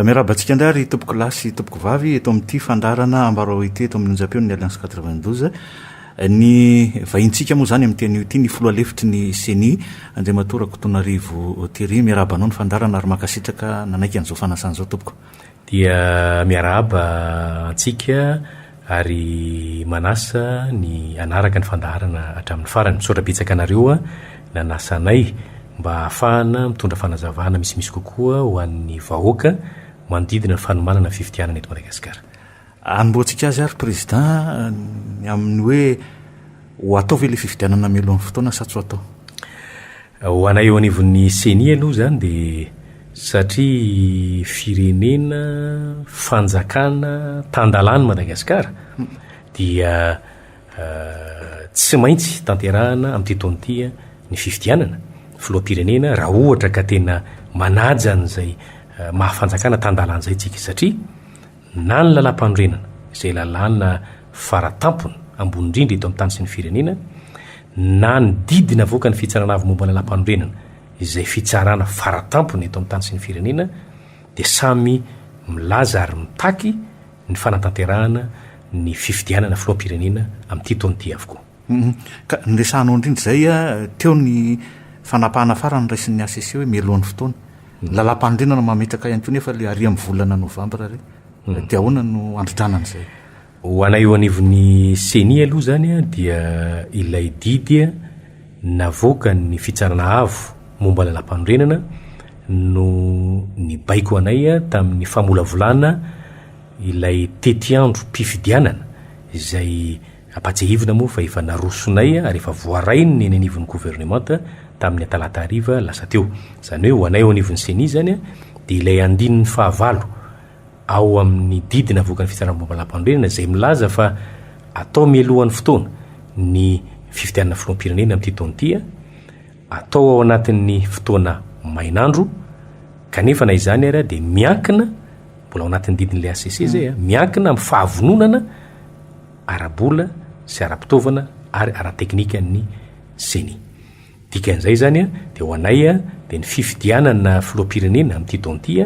Miarabantsika indray ary tompoko lasy tompoko vavy eto amin'ity fandarana ambaro ity eto amin'ny Japon ny Alliance 92 ny vahintsika moa zany amin'ny teny ity ny folo alefitry ny seni andray matora Kotonarivo Tery miarabanao ny fandarana ary makasitraka nanaiky an'izao fanasana zao tompoko dia miaraba antsika ary manasa ny anaraka ny fandarana hatramin'ny farany misaotra betsaka anareo nanasanay mba ahafahana mitondra fanazavana misimisy kokoa ho an'ny vahoaka manodidina ny fanomanana fifitianana eto Madagasikara. Anomboantsika azy ary président amin'ny hoe ho atao ve le fifitianana melohan'ny fotoana sa tsy ho atao? Ho anay eo anivon'ny seni aloha zany dia satria firenena fanjakana tandalany Madagasikara dia tsy maintsy tanterahana amin'ny tetontia ny fifitianana filoam-pirenena raha ohatra ka tena manaja an'izay mahafanjakana tandalana zay tsika satria na ny lalam-panorenana izay lalàna faratampony ambony indrindra eto amin'ny tany sy ny firenena na ny didina avoaka ny fitsarana avy momba ny lalam-panorenana izay fitsarana faratampony eto amin'ny tany sy ny firenena dia samy milaza ary mitaky ny fanatanterahana ny fifidianana filoam-pirenena amin'ity taonity avokoa. Ka nyresahanao indrindra zay teo ny fanapahana farany raisin'ny ACC hoe melohan'ny fotoana lalam-panorenana mametraka ihany koa nefa le ary amin'ny volana novambra re dia ahoana no andritranana izay? Ho anay eo anivon'ny seni aloha zany dia ilay didy navoaka ny fitsarana avo momba lalam-panorenana no ny baiko anay tamin'ny famolavolana ilay tetiandro mpifidianana izay apatsehivina moa fa efa narosonay ary efa voarainy ny anivon'ny gouvernemanta tamin'ny talata hariva lasa teo. Zany hoe ho anay eo anivon'ny seni zany dia ilay andininy fahavalo ao amin'ny didina avoaka ny fitsarana momba lalam-panorenana izay milaza fa atao mialohan'ny fotoana ny fifidianana filoam-pirenena amin'ity taonity atao ao anatin'ny fotoana mainandro kanefa na izany ary dia miankina mbola ao anatin'ny didin'ilay ACC zay miankina amin'ny fahavononana arabola sy ara-pitaovana ary ara-teknika ny seni. Dikan'izay zany dia ho anay dia ny fifidianana filoam-pirenena amin'ity taonity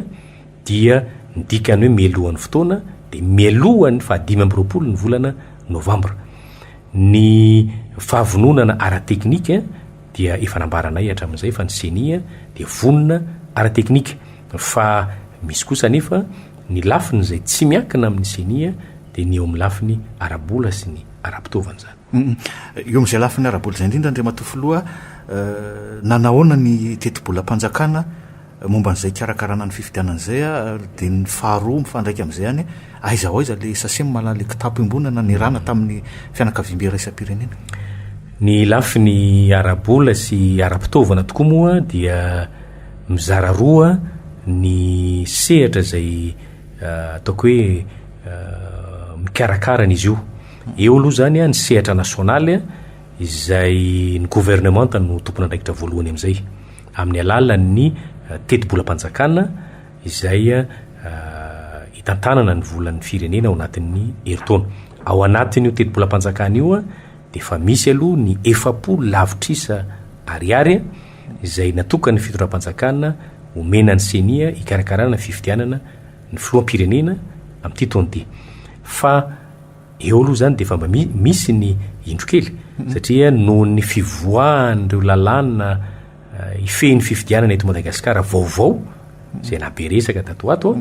dia midikany hoe mialohan'ny fotoana dia mialohan'ny fa-20 ny volana novambra. Ny fahavononana ara-teknika dia efa nambaranay hatramin'izay fa ny seni dia vonona ara-teknika fa misy kosa nefa ny lafiny izay tsy miankina amin'ny seni dia ny eo amin'ny lafiny arabola sy ny ara-pitaovana zany. Eo amin'izay lafiny arabola zay indrindra ndray matofoloha nanahoana ny tetibolam-panjakana momba n'izay karakarana ny fifidianana zay dia ny faharoa mifandraika amin'izay any aiza ho aiza le sasemy malala kitapo imbonana ny rana tamin'ny fianakaviam-be raisam-pirenena. Ny lafiny arabola sy ara-pitaovana tokoa moa dia mizara roa ny sehatra zay ataoko hoe mikarakarana izy io. Eo aloha zany ny sehatra nasionaly izay ny gouvernemanta no tompony andraikitra voalohany amin'izay amin'ny alalan'ny tetibolam-panjakana izay hitantanana ny volan'ny firenena ao anatin'ny heritaona. Ao anatin'io tetibolam-panjakana io dia efa misy aloha ny 400 lavitrisa ariary izay natokany fitoram-panjakana omenany seni hikarakarana fifidianana ny filoam-pirenena amin'ity taonity. Fa eo aloha zany dia efa mba misy ny indrokely satria noho ny fivoahan'ireo lalàna ifehin'ny fifidianana eto Madagasikara vaovao izay naberesaka tato ato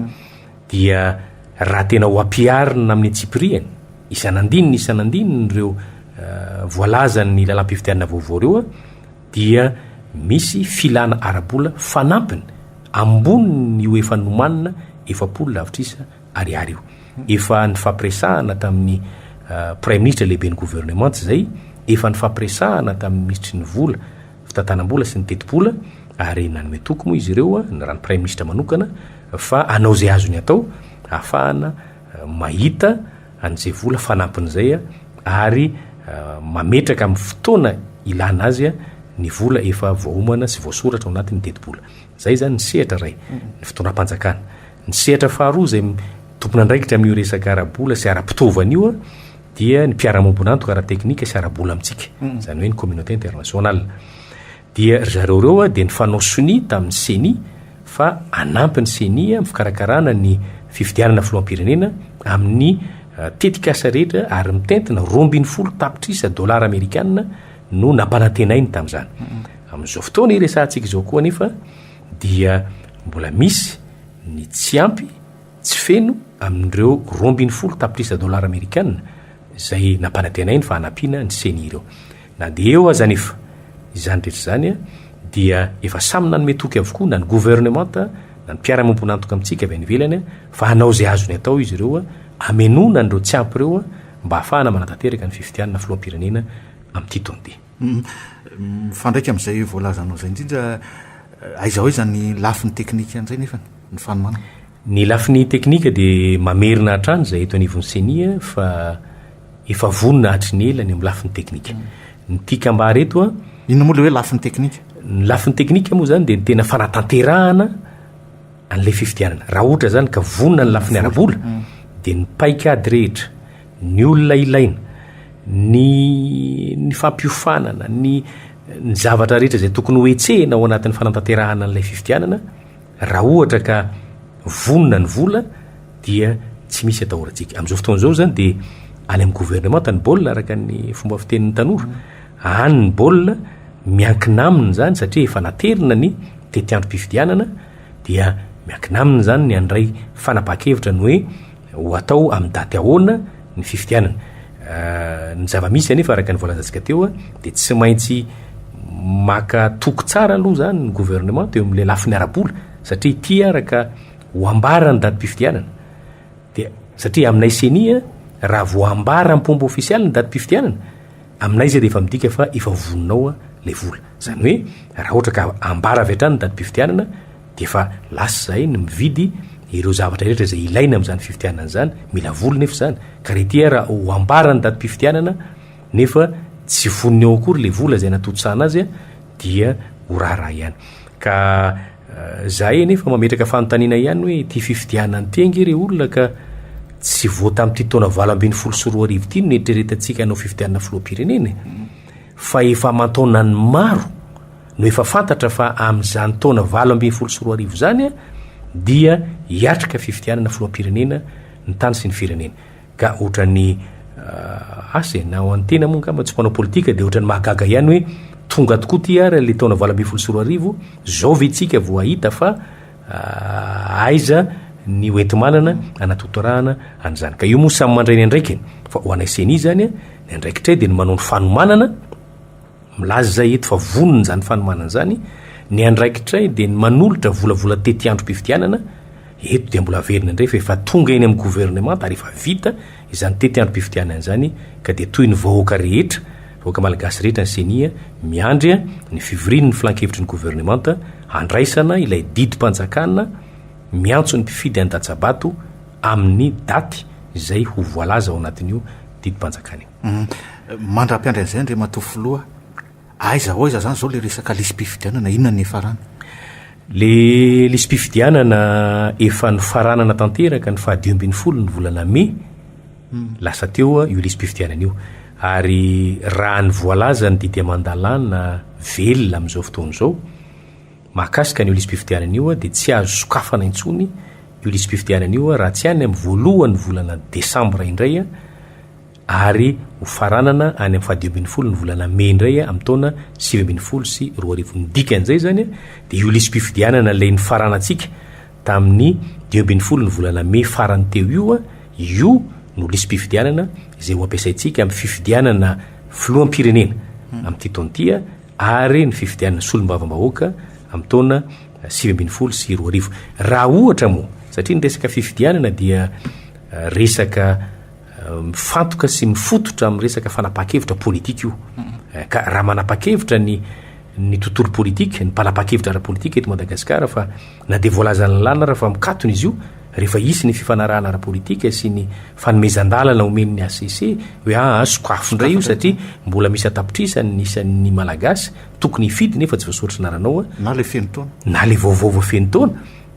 dia raha tena ho ampiarina amin'ny tsipiriany isanandininy ireo voalazan'ny lalam-pifidianana vaovao reo dia misy filana arabola fanampiny ambony io efa nomanina 400 lavitrisa ariary io. Efa ny fampiresahana tamin'ny prime ministre lehibe ny gouvernement zay efa ny fampiresahana tamin'ny ministry ny vola fitantanam-bola sy ny tetibola ary nanome toko moa izy ireo ny raha ny prime ministre manokana fa anao zay azony atao ahafahana mahita an'izay vola fanampin'izay ary mametraka amin'ny fotoana ilana azy ny vola efa voaomana sy voasoratra ao anatin'ny tetibola. Zay zany ny sehatra ray ny fitondram-panjakana. Ny sehatra faharoa zay tompony andraikitra amin'io resaka arabola sy ara-pitaovana io dia ny mpiara-mombonantoka ara-teknika sy arabola amintsika zany hoe ny communauté internationale dia ry zareo reo a dia ny fanao soni tamin'ny seni fa anampy ny seni a fikarakarana ny fifidianana filoam-pirenena amin'ny tetikasa rehetra ary mitentina 20 tapitrisa $, no nampanatenainy tamin'izany. Amin'izao fotoana iresantsika izao koa nefa dia mbola misy ny tsy ampy tsy feno amin'ireo 20 tapitrisa $, zay nampanatenainy fa hanampiana ny seni ireo. Na dia eo aza nefa izany rehetra zany a dia efa samy nanome toky avokoa na ny gouvernementa na ny mpiara-mompo nantoka amintsika avy any ivelany fa hanao zay azony atao izy ireo a amenona nireo tsy ampy ireo a mba hahafahana manatanteraka ny fifidianana filoam-pirenena amin'ity tonde. Mifandraika amin'izay voalazanao zay indrindra aiza hoe zany lafin'ny teknika an'izay nefa ny fanomanana. Ny lafin'ny teknika dia mamerina hatrany zay eto anivon'ny senia fa efa vonona hatry ny elany amin'ny lafin'ny teknika. Ny tikam-bary eto a inona moa le hoe lafin'ny teknika? Ny lafin'ny teknika moa zany dia ny tena fanatanterahana an'ilay fifidianana. Raha ohatra zany ka vonona ny lafin'ny arabola dia ny paikady rehetra, ny olona ilaina, ny fampiofanana, ny zavatra rehetra zay tokony hoetsehina ao anatin'ny fanatanterahana an'ilay fifidianana, raha ohatra ka vonona ny vola dia tsy misy atahorantsika. Amin'izao fotoana izao zany dia any amin'ny gouvernementa ny baolina araka ny fomba fitenin'ny tanora any ny baolina miankina aminy zany satria efa naterina ny tetiandrom-pifidianana dia miankina aminy zany ny andray fanapa-kevitra ny hoe ho atao amin'ny daty ahoana ny fifidianana. Ny zava-misy anefa araka ny voalazantsika teo a dia tsy maintsy maka toko tsara aloha zany ny gouvernementa eo amin'ilay lafin'ny arabola satria ity araka ho ambara ny datim-pifidianana dia satria aminay senia raha voambara amin'ny pomba ofisialy ny datim-pifidianana aminay zay dia efa midika fa efa voninao le vola. Zany hoe raha ohatra ka ambara avy hatrany ny datim-pifidianana dia efa lasa zahay ny mividy ireo zavatra rehetra zay ilaina amin'izany fifidianana zany, mila vola nefa zany. Ka rehetia raha ho ambara ny datim-pifidianana nefa tsy voniny eo akory le vola zay natotsana azy a dia ho raharaha ihany. Ka zahay nefa mametraka fanontaniana ihany hoe ty fifidianana ty ange re olona ka tsy voa tamin'ity taona 2024 ity no neritreretantsika hanao fifidianana filoam-pirenena fa efa aman-taonany maro no efa fantatra fa amin'izany taona 2024 zany a dia hiatrika fifidianana filoam-pirenena ny tany sy ny firenena. Ka ohatran'ny asa na ho an'ny tena moa ngamba tsy mpanao politika dia ohatran'ny mahagaga ihany hoe tonga tokoa ty ary le taona 2024 zao vetsika vo ahita fa aiza ny oentimanana anatotorahana an'izany. Ka io moa samy mandray ny andraikiny fa ho anay seni zany a ny andraikitray dia ny manao ny fanomanana milaza zay eto fa vonony zany fanomanana zany. Ny andraikitray dia ny manolotra volavola tetiandrom-pifidianana eto dia mbola verina indray fa efa tonga eny amin'ny gouvernementa ary efa vita izany tetiandrom-pifidianana zany ka dia toy ny vahoaka rehetra vahoaka malagasy rehetra ny senia miandry ny fiviriny ny filan-kevitry ny gouvernementa handraisana ilay didim-panjakana miantso ny mpifidy any Datsabato amin'ny daty izay ho voalaza ao anatin'io didim-panjakana io. Mandra-piandry an'izay ndre matofoloha aiza hoaiza zany zao le resaka lisy-pifidianana inona ny farana? Le lisy-pifidianana efa ny faranana tanteraka ny 12 ny volana Mai lasa teo io lisy-pifidianana io ary raha ny voalaza ny didy amandalana velona amin'izao fotoana izao mahakasika n'io lisy-pifidianana io dia tsy azo sokafana intsony io lisy-pifidianana io raha tsy any amin'ny voalohany volana Desambra indray ary ho faranana any amin'ny 12 ny volana Mai indray amin'ny taona 2020 sy 2020. Ny dikan'izay zany dia io lisy-pifidianana ilay ny faranantsika tamin'ny 12 ny volana Mai farany teo io no lisy-pifidianana izay ho ampiasaintsika amin'ny fifidianana filoam-pirenena amin'ity taona ity ary ny fifidianana solom-bava-bahoaka amin'ny taona 2020 sy 2020. Raha ohatra moa satria ny resaka fifidianana dia resaka mifantoka sy mifototra amin'ny resaka fanapa-kevitra politika io. Ka raha manapa-kevitra ny tontolo politika, ny mpanapa-kevitra ara-politika eto Madagasikara fa na dia voalazany lana raha fa mikatona izy io rehefa isy ny fifanarahana ara-politika sy ny fanomezan-dalana omen'ny ACC hoe sokafo indray io satria mbola misy atapitrisany nisan'ny malagasy tokony hifidy nefa tsy voasoratra naranao na le feno taona na le vaovaova feno taona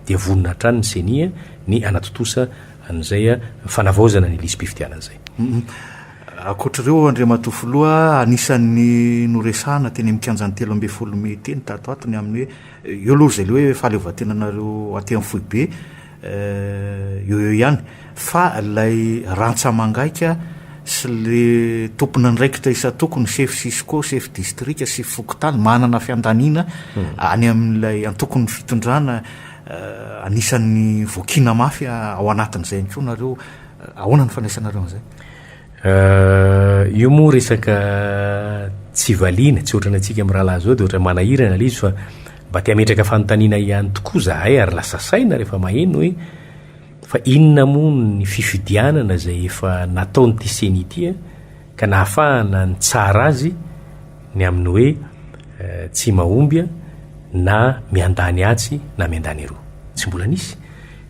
dia vonina hatrany ny senia ny anatotosa an'izay fanavaozana ny lisy-pifidianana zay. akoatr'ireo Andriamatofoloha anisan'ny noresahana teny mikanjany 13 May teny tatoatony amin'ny hoe eo aloha zay le hoe fahaleovatenanareo aty amin'ny foibe eo ihany fa lay rantsa mangaika sy le tompony ndraikitra isa tokony chef Cisco, chef district sy fokotany manana fiandanina any amin'ilay antokony fitondrana anisan'ny voakina mafy ao anatin'izay ihany koa nareo ahoana ny fandraisanareo an'izay? Io moa resaka tsy valiana tsy ohatrana antsika amin'ny rahalahy zao dia ohatra manahirana ilay izy fa mba te hametraka fanontaniana ihany tokoa zahay ary lasa saina rehefa maheno hoe fa inona moa ny fifidianana zay efa nataony ty seny ity ka nahafahana ny tsara azy ny amin'ny hoe tsy mahombya na miandany atsy na miandany roa tsy mbola nisy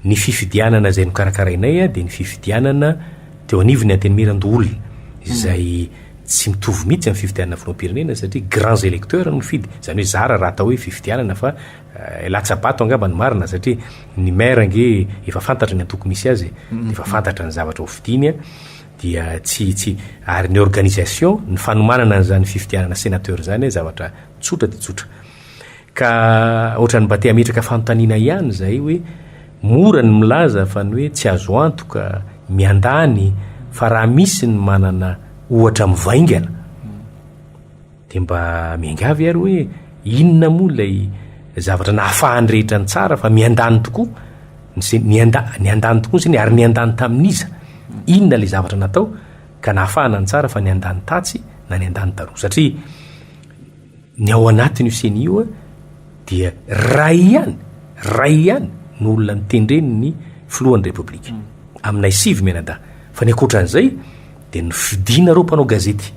ny fifidianana zay nokarakarainay dia ny fifidianana teo anivony antenimiran-doolona izay tsy mitovy mihitsy amin'ny fifidianana filoam-pirenena satria grands électeurs no fidy zany hoe zara raha atao hoe fifidianana fa latsabato angamba ny marina satria ny maire nge efa fantatra ny antoko misy azy efa fantatra ny zavatra hofidiany dia tsy ary ny organisation ny fanomanana n'izany fifidianana sénateur zany zavatra tsotra dia tsotra ka ohatrany mba te hametraka fanontaniana ihany zay hoe mora ny milaza fa ny hoe tsy azo antoka miandany fa raha misy ny manana ohatra mivaingana dia mba miangavy ary hoe inona moa lay zavatra nahafahany rehetra ny tsara fa miandany tokoa ny andany tokoa zany ary niandany tamin'iza inona lay zavatra natao ka nahafahana ny tsara fa ny andany tatsy na ny andany taroa satria ny ao anatin'io seny io dia ray ihany ny olona nitendreny ny filohan'ny repoblika aminay 7 menada fa ny akoatran'izay dia ny fidina reo mpanao gazety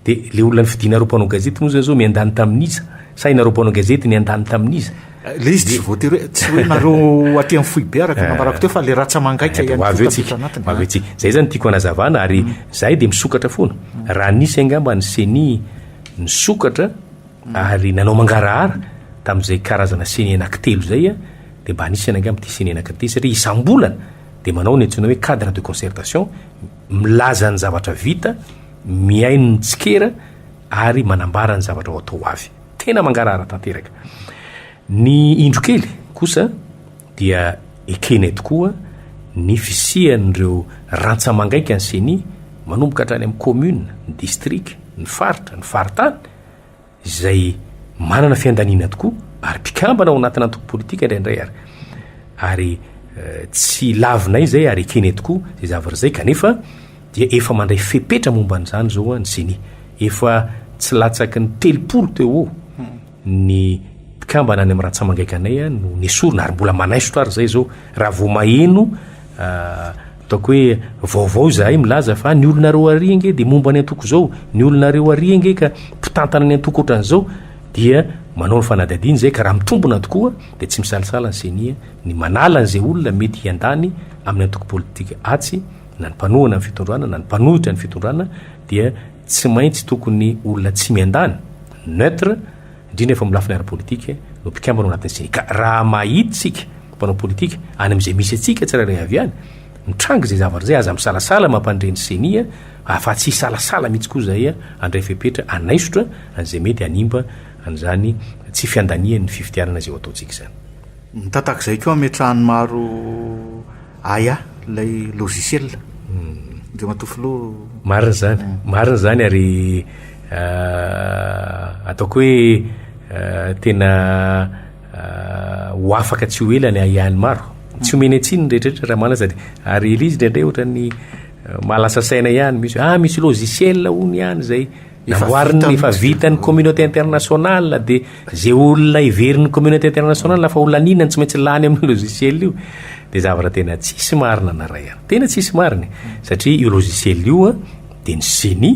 dia le olona ny fidina reo mpanao gazety moa zao miandany tamin'iza sainareo mpanao gazety ny andany tamin'iza le izy tsy voatery hoe tsy hoe nareo aty amin'ny foibe araka nambarako teo fa le ratsa mangaika ihany zay zany tiako anazavana ary zahay dia misokatra foana raha nisy angamba ny seny nisokatra ary nanao mangarahara tamin'izay karazana seny anankitelo zay dia mba anisany angamba ty seny anankity satria isam-bolana dia manao ny antsoina hoe cadre de concertation milaza ny zavatra vita miaino ny tsikera ary manambara ny zavatra ho atao avy tena mangarahara tanteraka ny indrokely kosa dia ekeny tokoa ny fisian'ireo rantsa mangaika ny seny manomboka hatrany amin'ny commune ny district ny faritra ny faritany izay manana fiandaniana tokoa ary mpikambana ao anatin'ny antoko politika indraindray ary tsy lavinay zay ary ekeny tokoa zay zavatra zay kanefa dia efa mandray fepetra momba n'izany zao ny seny efa tsy latsaky ny 30 teo ny mpikambana any amin'ny rantsa mangaika anay no nesorona ary mbola manaisotra ary zay zao raha vo maheno ataoko hoe vaovao zahay milaza fa ny olonareo ary nge dia momba ny antoko zao ny olonareo ary nge ka mpitantana ny antoko ohatran'izao dia manao ny fanadadiany zay ka raha mitombona tokoa dia tsy misalisala ny senia ny manala n'izay olona mety hiandany amin'ny antoko politika atsy na ny mpanohana ny fitondrana na ny mpanohitra ny fitondrana dia tsy maintsy tokony olona tsy miandany neutre indrindra efa milafiny ara-politika no mpikambana ao anatin'ny seny ka raha mahitsika mpanao politika any amin'izay misy atsika tsirairay avy any mitrangy zay zavatra zay aza misalasala mampandreny senia afa tsy salasala mihitsy koa zay andray fepetra anaisotra an'izay mety animba an'izany tsy fiandaniany fifidianana zay ho ataontsika zany mitantak'izay koa ametrahany maro aya lay logiciel de matofilo marina zany ary ataoko hoe tena ho afaka tsy ho elany ayany maro tsy omeny atsiny rehetrarehetra raha mana sady ary elizy ndraindray ohatrany mahalasa saina ihany misy logiciel ony ihany zay namboariny efa vitany communauté internationale dia zay olona iverin'ny communauté internationale lafa olona ninany tsy maintsy lany amin'ny logiciel io dia zavatra tena tsisy marina naray tena tsisy mariny satria io logiciel io dia ny seny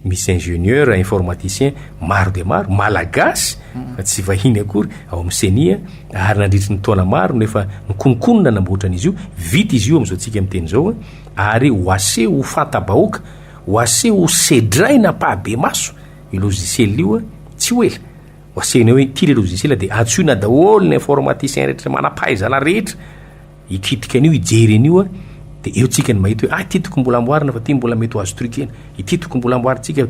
misy ingénieur informaticien maro dia maro malagasy fa tsy vahiny akory ao amin'ny senia ary nandritry ny taona maro nefa nikonkonona namboatran'izy io vita izy io amin'izao tsika amin'ny teny zao ary ho ase ho fanta-bahoaka ho ase ho sedraina pahabe maso io logiciel io tsy ho ela ho asena hoe ty le logiciel dia atsoina daholo ny informaticien rehetra manampahaizana rehetra ikitika an'io ijery an'io de eo tsika ny mahita hoe ty toko mbola amboarina fa ty mbola mety ho azo trikena ity toko mbola amboaritsika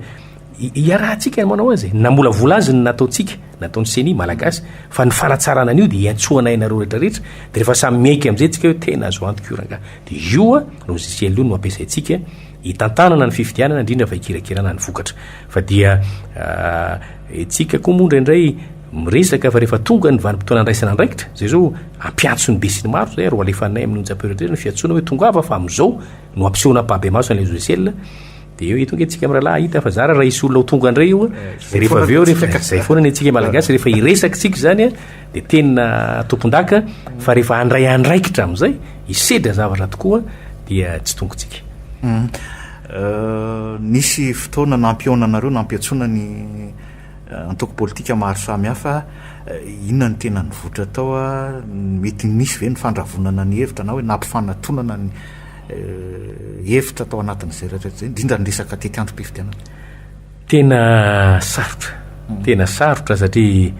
iarahantsika manao azy na mbola vola azy ny nataotsika nataony seni malagasy fa ny fanatsarana an'io de iantsoana ainareo rehetrarehetra de rehefa samy mieky am'izay tsika hoe tena azo antokoranga de io logiciel io no ampiasaitsika hitantanana ny fifidianana indrindra fa ikirakirana ny vokatra fa dia tsika koa mondra indray miresaka fa rehefa tonga ny vanim-potoana andraisana andraikitra zay zao ampiantso ny be sy ny maro zay ro alefanay amin'ny onjam-peretrerana fiantsoana hoe tongava fa am'izao no ampisehoana pabe maso an'le logiciel de eo tonga tsika am'rahalahy hita fa zara raha isy olona ho tonga andray io de rehefa aveo rehefa zay foana ny antsika malagasy rehefa iresaka tsika zany de tena tompondaka fa rehefa andray andraikitra am'izay isedra zavatra tokoa dia tsy tongotsika nisy fotoana nampionanareo nampiatsona ny antoko politika maro samihafa inona ny tena ny votra tao mety misy ve ny fandravonana ny hevitra na hoe nampifanatonana ny hevitra tao anatin'izay rehetra zay indrindra ny resaka tetiandrom-pifidianana tena sarotra satria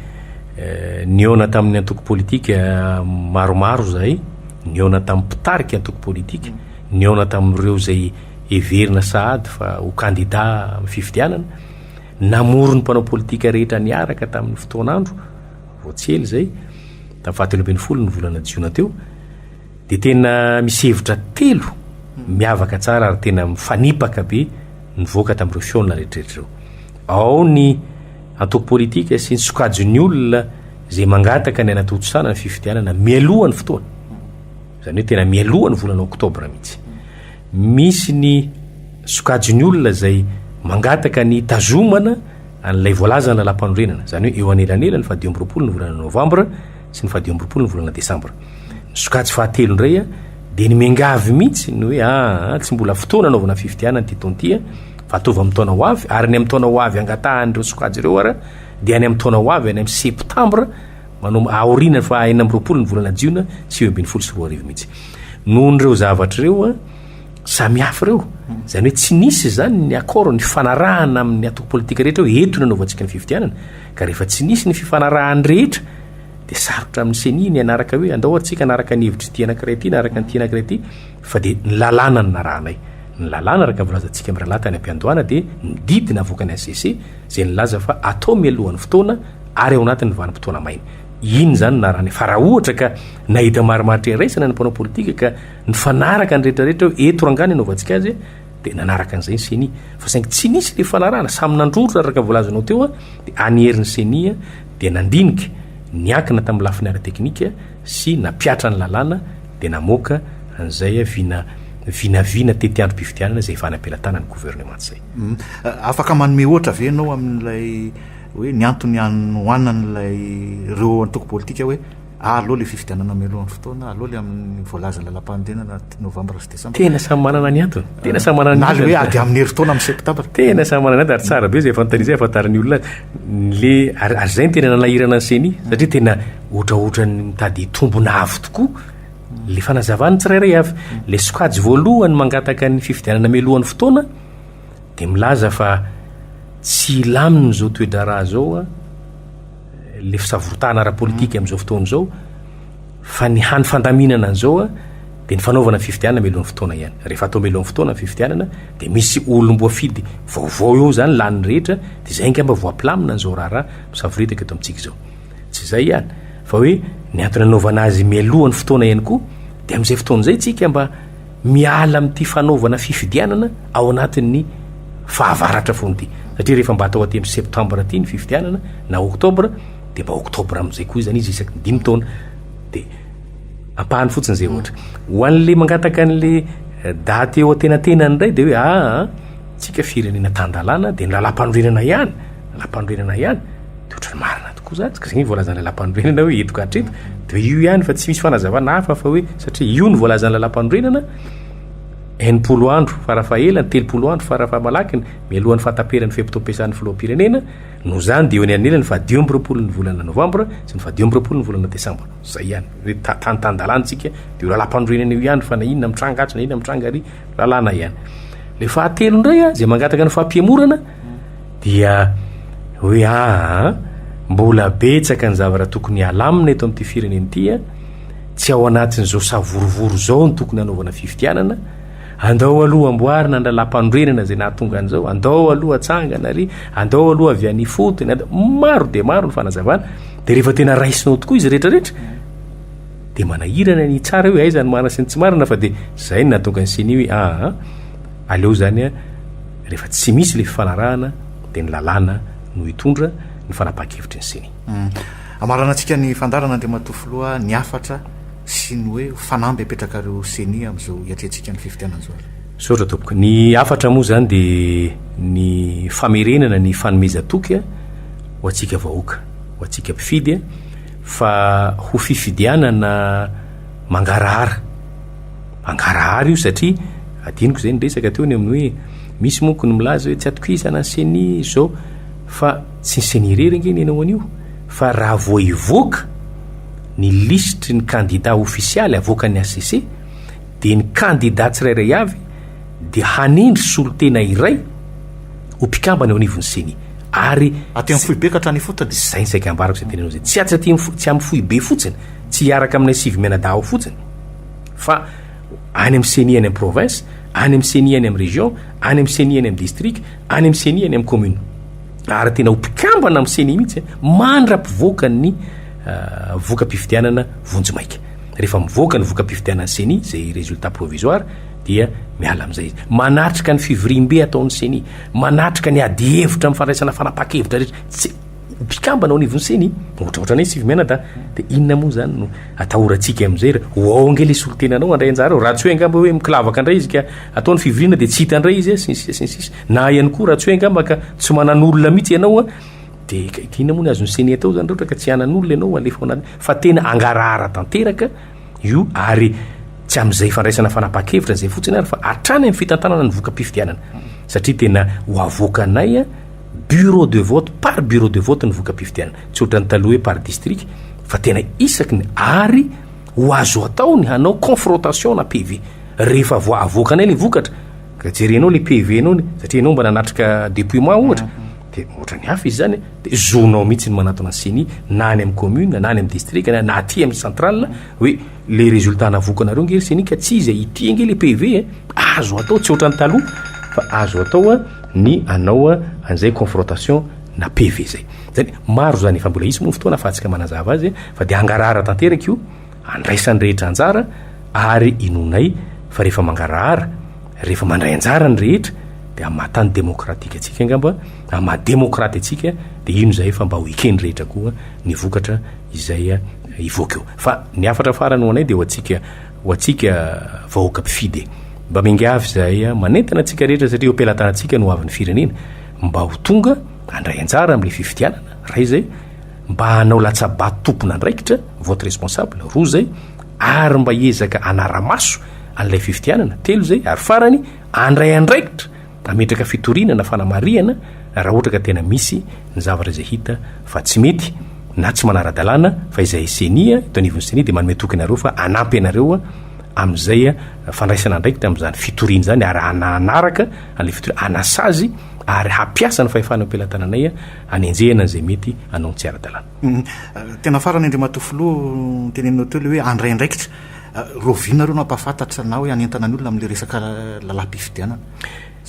niona tamin'ny antoko politika maromaro zay niona tamin'ny mpitarika antoko politika niona tamin'ireo zay everina sahady fa ho kandida amin'ny fifidianana namoro ny mpanao politika rehetra niaraka tamin'ny fotoanandro voatsely zay tamin'ny fahateloambin'ny folo ny volana jiona teo de tena misy hevitra telo miavaka tsara ary tena mifanipaka be nivoaka tamin'ireo fiona rehetrarehetra reo ao ny antoko politika sy ny sokajony olona zay mangataka ny anatotosana ny fifidianana mialohan'ny fotoana zany hoe tena mialohan'ny volana oktobra mihitsy misy ny sokajony olona zay mangataka ny tazomana an'ilay voalazana lam-panorenana zany hoe eo anelanela ny 20 ny volana novambra sy ny 20 ny volana desambra ny sokajy fahatelo indray de ny miangavy mihitsy ny hoe tsy mbola fotoana anaovana fifidianana ty tontia fa ataova amin'ny taona ho avy ary ny amin'ny taona ho avy angatahan'ireo sokajy ireo ara de any amin'ny taona ho avy any amin'ny septambra manao aorina fa 20 ny volana jiona sy 24 mihitsy nohon'ireo zavatra reo samihafa reo zany hoe tsy nisy zany ny akoro ny fanarahana amin'ny atoko politika rehetra hoe eto ny anaovantsika ny fifidianana ka rehefa tsy nisy ny fifanarahany rehetra de sarotra amin'ny seni ny anaraka hoe andao atsika anaraka ny hevitry ty anankiray ty naraka ny ty anankiray ty fa de ny lalàna ny narahanay ny lalàna araka volazantsika am'rahalay tany ampiandohana de nididina avoaka ny ACC zay nilaza fa atao mialohan'ny fotoana ary ao anatin'ny vanim-potoana maina iny zany narahany fa raha ohatra ka nahita marimaritra iraisana ny mpanao politika ka ny fanaraka ny rehetrarehetra hoe eto rangany anaovantsika azy de nanaraka an'izay ny seni fa saingy tsy nisy le fanarahana samy nandrotro araka volazanao teo de anyherin'ny senia de nandinika niankina tamin'ny lafiny ara teknika sy napiatra ny lalàna de namoaka an'izay vinavina tetiandrom-pifidianana zay fanampelatana ny gouvernement zay afaka manome ohatra ve anao amin'ilay hoe ny antony anoanan'ilay reo antoko politika hoe aloha le fifidianana mialohan'ny fotoana aloha le amin'ny voalazana lalam-panorenana novambra sy desambra tena samy manana ny antony tena samy manana na le hoe ady amin'ny herintaona amin'ny septambra tena samy manana ny ary tsara be zay fantanizay afantarany olona le ary zay ny tena nanahirana ny seni satria tena ohatraohatra ny mitady tombona avy tokoa le fanazavany tsirairay avy le sokajy voalohany mangataka ny fifidianana mialohan'ny fotoana de milaza fa tsy laminy zao toedra raha zao le fisavorotana ara-politika am'izao fotoana zao fa ny hany fandaminana an'izao de ny fanaovana ny fifidianana mialohan'ny fotoana ihany rehefa atao mialohan'ny fotoana ny fifidianana de misy olom-boafidy vaovao eo zany lany rehetra de zay ngamba voampilamina an'izao raharaha misavoritaka eto amintsika zao tsy zay ihany fa hoe ny antony anaovana azy mialohan'ny fotoana ihany koa de am'izay fotoana zay tsika mba miala am'ty fanaovana fifidianana ao anatin'ny fahavaratra foany ty satria rehefa mba atao aty amin'ny septambra ty ny fifidianana na oktobra de mba oktobra am'izay koa zany izy isaky ny 5 taona de ampahany fotsiny zay ohatra ho an'le mangataka an'le daty eo atenatenany indray de hoe tsika firenena tandalàna de ny lalam-panorenana ihany lalam-panorenana ihany de ohatrany marina tokoa zany tsika zany voalazana lalam-panorenana hoe eto katreto de io ihany fa tsy misy fanazavana hafa fa hoe satria io ny voalazana lalam-panorenana 80 andro farafahelany 30 andro farafahamalakiny mialohan'ny fahataperany fepitoampiasan'ny filohampirenena no zany de eo any anelany fa 20 ny volana novambra sy ny 20 ny volana desambra zay ihany hoe tantandalàntsika de io lalam-panorenana io ihany fa na inona mitrangatsy na inona mitranga ary lalàna ihany le fahatelo indray zay mangataka ny fahampiamorana dia hoe mbola betsaka ny zavatra tokony alamina eto amin'ity firenena ity tsy ao anatin'izao savorovoro zao ny tokony anaovana fifitianana, andao aloha amboarina andalampandrenana zay nahatonga an'izao, andao aloha atsangana ry, andao aloha avy any fotony, maro de maro ny fanazavana. De rehefa tena raisinao tokoa izy rehetrarehetra de manahirana ny tsara hoe aizany marina sy ny tsy marina, fa de zay ny nahatonga ny seny hoe aleo zany a rehefa tsy misy le fifanarahana de ny lalàna no hitondra ny fanapa-kevitry ny seny. Amarana antsika ny fandarana de matofoloa ny afatra sy ny hoe fanamby apetraka reo seny am'izao iatrentsika ny fifitianan'izao. Sotra tompoko, ny afatra moa zany de ny famerenana ny fanomezatoky ho atsika vahoaka, ho atsika mpifidy, fa ho fifidianana mangarahara io satria adiniko zay nyresaka teo ny amin'ny hoe misy monko ny milaza hoe tsy atokisana ny seny zao, fa tsy ny seny rerengeny ianao an'io, fa raha vo ivoaka ny listry ny candidat ofisialy avoakan'ny ACC de ny candidat tsirairay avy de hanendry solotena iray ho mpikambana eo anivon'ny seny, ary aty amin'ny foibe ka hatrany fotony. Zay ny saika ambarako zay tenenao zay, tsy atsy tsy amin'ny foibe fotsiny, tsy hiaraka amin'ny sivy menadao fotsiny, fa any amin'ny seny any amin'ny province, any amin'ny seny any amin'ny région, any amin'ny seny any amin'ny district, any amin'ny seny any amin'ny commune, ary tena ho mpikambana amin'ny seny mihitsy mandra-pivoaka ny voka-pifidianana vonjy-maika. Rehefa mivoaka ny voka-pifidianana seny zay résultat provisoire dia miala am'izay izy, manatrika ny fivirim-be ataon'ny seny, manatrika ny ady hevitra mifandraisana fanapa-kevitra rehetra, tsy mpikambana ao anivon'ny seny ohatraohatranay sivy menada. De inona moa zany no atahorantsika am'izay ho aonge le solotenanao andray anjara raha tsy hoe angamba hoe mikilavaka indray izy ka ataony fivirina de tsy hita indray izy sins na ihany koa raha tsy hoe angamba ka tsy manan'olona mihitsy ianao de inona moa ny azon'ny seny atao zany rehetra ka tsy hanan'olona ianao alefa anaty, fa tena angarahara tanteraka io, ary tsy am'izay fandraisana fanapa-kevitra zay fotsiny ary fa hatrany amin'ny fitantanana ny voka-pifidianana, satria tena ho avoakanay bureau de vote par bureau de vote ny voka-pifidianana, tsy ohatran'ny taloha hoe par district, fa tena isaky ny, ary ho azo atao ny hanao confrontation na PV rehefa avoakanay le vokatra ka jerenao le PV anao satria anao mba nanatrika depuis mois ohatra de ohatrany hafa izy zany de zonao mihitsy ny manatona seny na any amin'ny commune na any amin'ny district na aty amin'ny centrale hoe le résultat navoakanareo nge seny ka tsy izy ity nge le PV azo atao, tsy ohatran'ny taloha fa azo atao ny anao an'izay confrontation na PV zay. Zany maro zany efa mbola isy moa fotoana afatsika manazava azy fa de angarahara tanteraka io, andraisan'ny rehetra anjara ary inonay fa rehefa mangarahara, rehefa mandray anjara ny rehetra de amatany demokratika atsika angamba, amademokraty atsika de ino zay fa mba ho ikeny rehetra koa ny vokatra izay ivoaka eo. Fa ny afatra farany ho anay de ho atsika vahoaka mpifidy mba mengiavy zay manentana atsika rehetra satria opelatanatsika no avin'ny firenena mba ho tonga andray anjara amin'le fifidianana ray zay, mba hanao latsabato tompona andraikitra votre responsable roa zay, ary mba ezaka anara-maso an'ilay fifidianana telo zay, ary farany andray andraikitra ametraka fitorinana fanamariana raha ohatra ka tena misy ny zavatra zay hita fa tsy mety na tsy manara-dalàna, fa izay senia eto anivon'ny senia de manome toky anareo fa anampy anareo am'izay fandraisana andraikitra am'izany fitorina zany, ary anaraka an'le fitorina anasazy ary hapiasa ny fahefana am-pelatananay anenjehana zay mety anao tsy ara-dalàna. Tena farany indray matofilo teneninao teo le hoe andray andraikitra rovinareo no ampafantatra na hoe anentana ny olona am'le resaka lalam-pifidianana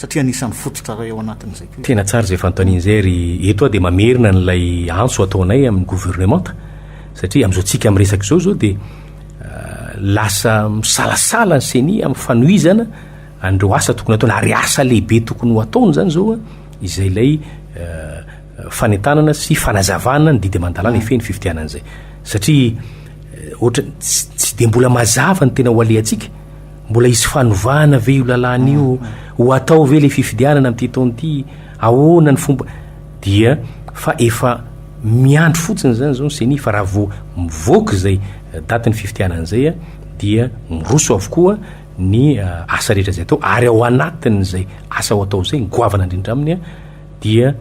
satria anisan'ny fototra ray ao anatin'izay. Tena tsara zay fanontanian'izay ry eto de mamerina n'lay antso ataonay amin'ny gouvernementa, satria am'izao tsika am'resaka zao de lasa misalasala ny seny amin'ny fanoizana andreo asa tokony ataony, ary asa lehibe tokony ho ataony zany zao izay lay fanentanana sy fanazavana ny didy aman-dalàna ifeny fifidianan'izay, satria ohatra tsy de mbola mazava ny tena ho alehantsika, mbola isy fanovana ve io lalàn'io, ho atao ve le fifidianana amin'ity taona ity, ahoana ny fomba, dia fa efa miandro fotsiny zany zao ny seny, fa raha vo mivoaka zay daty ny fifidianan'izay dia miroso avokoa ny asa rehetra zay atao, ary ao anatin'zay asa ho atao zay goavana indrindra aminy dia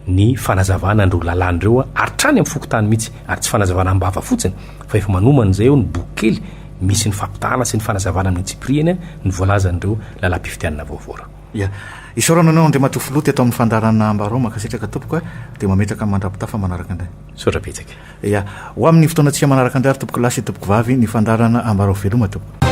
ny fanazavana andreo lalàn'ireo ary trany amin'ny fokotany mihitsy, ary tsy fanazavana ambava fotsiny fa efa manoman'izay eo ny boky kely misy ny fampitana sy ny fanazavana amin'ny tsipriany ny voalazan'ireo lalam-pifidianana vaovao. ia isorana anao andria matofoloty atao amin'ny fandarana ambarao makasitraka tompoka dia mametraka mandrapitafa manaraka andray sotrapetsaka ia ho amin'ny fotoana tsika manaraka andray ary tompoko lasy tompoko vavy ny fandarana ambarao veloma tompo